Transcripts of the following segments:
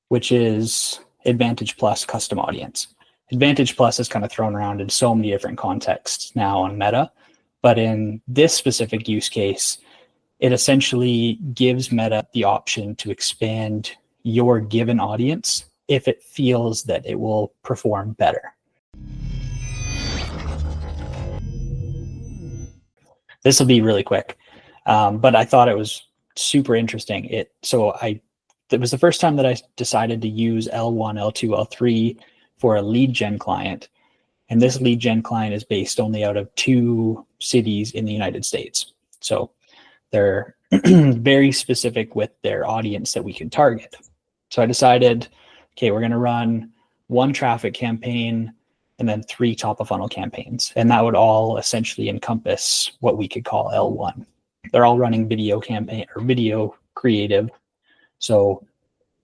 which is Advantage Plus custom audience. Advantage Plus is kind of thrown around in so many different contexts now on Meta, but in this specific use case, it essentially gives Meta the option to expand your given audience if it feels that it will perform better. This will be really quick, but I thought it was super interesting. It was the first time that I decided to use L1, L2, L3 for a lead gen client. And this lead gen client is based only out of 2 cities in the United States. So they're very specific with their audience that we can target. So I decided, okay, we're going to run 1 traffic campaign and then 3 top of funnel campaigns. And that would all essentially encompass what we could call L1. They're all running video campaign or video creative. So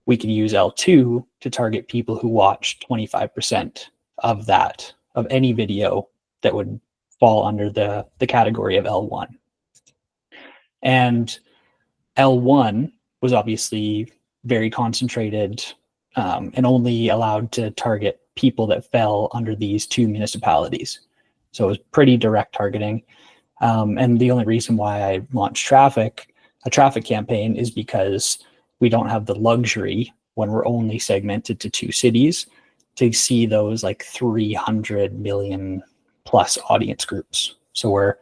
we could use L2 to target people who watch 25% of that, of any video that would fall under the category of L1. And L1 was obviously very concentrated and only allowed to target people that fell under these 2 municipalities. So it was pretty direct targeting. And the only reason why I launched a traffic campaign is because we don't have the luxury when we're only segmented to 2 cities to see those like 300 million plus audience groups. So we're,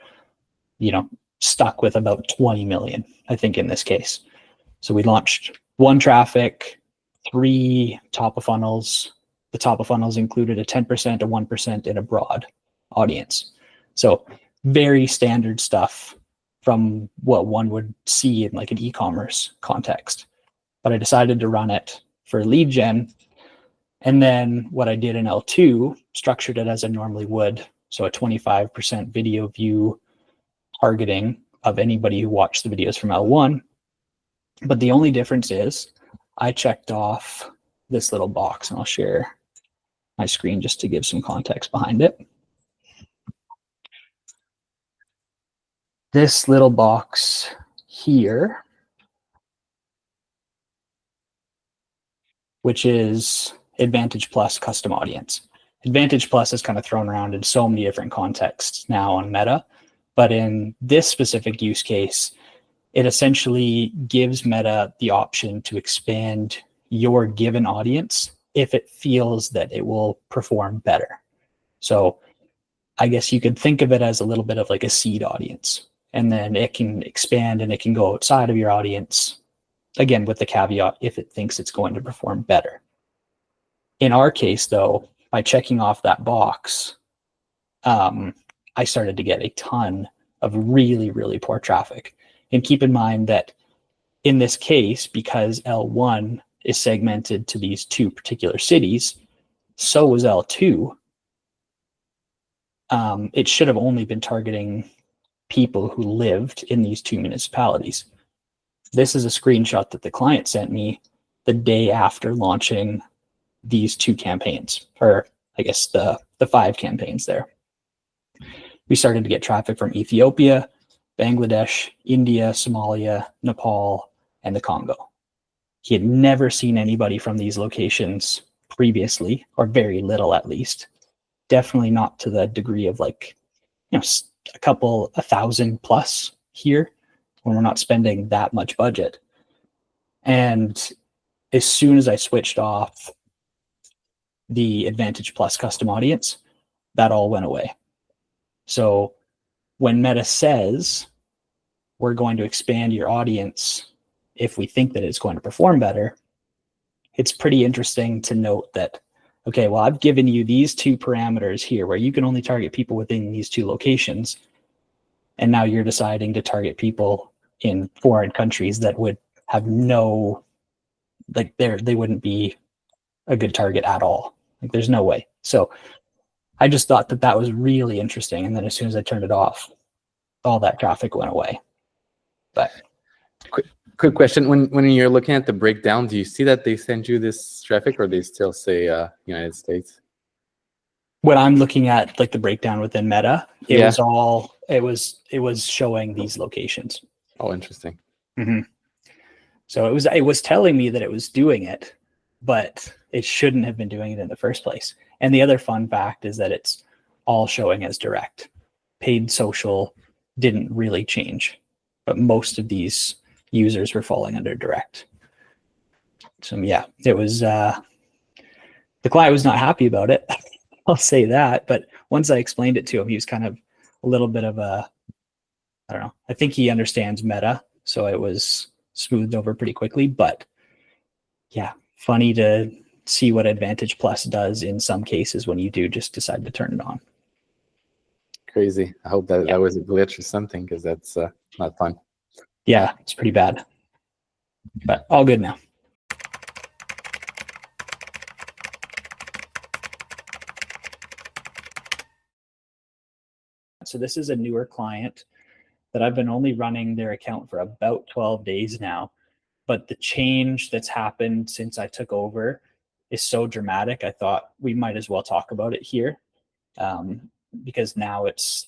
stuck with about 20 million, I think, in this case. So we launched 1 traffic, 3 top of funnels. The top of funnels included a 10%, a 1%, and a broad audience. So very standard stuff from what one would see in like an e-commerce context. But I decided to run it for lead gen. And then what I did in L2, structured it as I normally would. So a 25% video view targeting of anybody who watched the videos from L1. But the only difference is I checked off this little box, and I'll share my screen just to give some context behind it. This little box here, which is Advantage Plus custom audience. Advantage Plus is kind of thrown around in so many different contexts now on Meta, but in this specific use case, it essentially gives Meta the option to expand your given audience if it feels that it will perform better. So I guess you could think of it as a little bit of like a seed audience, and then it can expand and it can go outside of your audience, again, with the caveat if it thinks it's going to perform better. In our case, though, by checking off that box, I started to get a ton of really, really poor traffic. And keep in mind that in this case, because L1 is segmented to these 2 particular cities, so was L2. It should have only been targeting people who lived in these 2 municipalities. This is a screenshot that the client sent me the day after launching these 2 campaigns, or I guess the 5 campaigns there. We started to get traffic from Ethiopia, Bangladesh, India, Somalia, Nepal, and the Congo. He had never seen anybody from these locations previously, or very little at least. Definitely not to the degree of like, a 1,000 plus here when we're not spending that much budget. And as soon as I switched off the Advantage Plus custom audience, that all went away. So when Meta says we're going to expand your audience if we think that it's going to perform better, it's pretty interesting to note that, okay, well, I've given you these 2 parameters here where you can only target people within these 2 locations. And now you're deciding to target people in foreign countries that would have no, like they wouldn't be a good target at all. Like there's no way. So I just thought that was really interesting. And then as soon as I turned it off, all that traffic went away. But quick question. When you're looking at the breakdown, do you see that they send you this traffic, or they still say United States? When I'm looking at like the breakdown within Meta, it was showing these locations. Oh, interesting. Mm-hmm. So it was telling me that it was doing it, but it shouldn't have been doing it in the first place. And the other fun fact is that it's all showing as direct. Paid social didn't really change, but most of these users were falling under direct. So yeah, it was, the client was not happy about it. I'll say that. But once I explained it to him, he was kind of a little bit of a, I don't know, I think he understands meta. So it was smoothed over pretty quickly. But yeah, funny to see what Advantage Plus does in some cases when you do just decide to turn it on. Crazy. I hope that that was a glitch or something, because that's not fun. Yeah, it's pretty bad. But all good now. So this is a newer client that I've been only running their account for about 12 days now. But the change that's happened since I took over is so dramatic. I thought we might as well talk about it here, because now it's